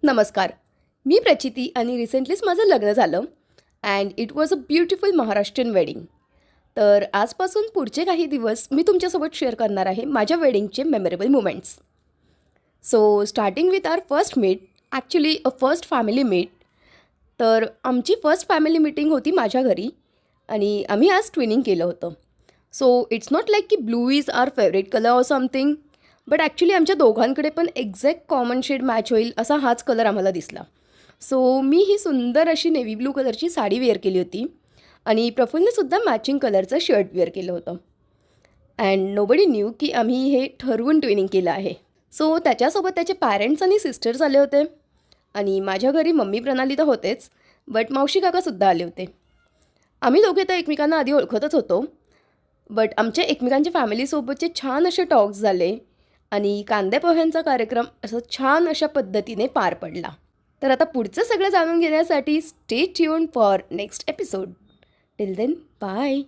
नमस्कार. मी प्रचिती आणि रिसेंटलीच माझं लग्न झालं and it was a beautiful Maharashtrian wedding. तर आजपासून पुढचे काही दिवस मी तुमच्यासोबत शेअर करणार आहे माझ्या वेडिंगचे memorable moments. So starting with our first meet, actually a first family meet. तर आमची फर्स्ट फॅमिली मीटिंग होती माझ्या घरी आणि आम्ही आज ट्विनिंग केलं होतं. सो इट्स नॉट लाईक की blue is our favourite colour or something, but actually आमच्या दोघांकडे पण एक्झॅक्ट कॉमन शेड मॅच होईल असा हाच कलर आम्हाला दिसला. सो मी ही सुंदर अशी नेव्ही ब्लू कलरची साडी वेअर केली होती आणि प्रफुल्लसुद्धा मॅचिंग कलरचं शर्ट वेअर केलं होतं. अँड नोबडी न्यू की आम्ही हे ठरवून ट्विनिंग केलं आहे. सो त्याच्यासोबत त्याचे पॅरेंट्स आणि सिस्टर्स आले होते आणि माझ्या घरी मम्मी प्रणाली तर होतेच, बट मावशी काकासुद्धा आले होते. आम्ही दोघे तर एकमेकांना आधी ओळखतच होतो, बट आमच्या एकमेकांच्या फॅमिलीसोबतचे छान असे टॉक्स झाले आणि कांद्या पोह्यांचा कार्यक्रम असं छान अशा पद्धतीने पार पडला. तर आता पुढचं सगळं जाणून घेण्यासाठी stay tune for next episode. Till then bye.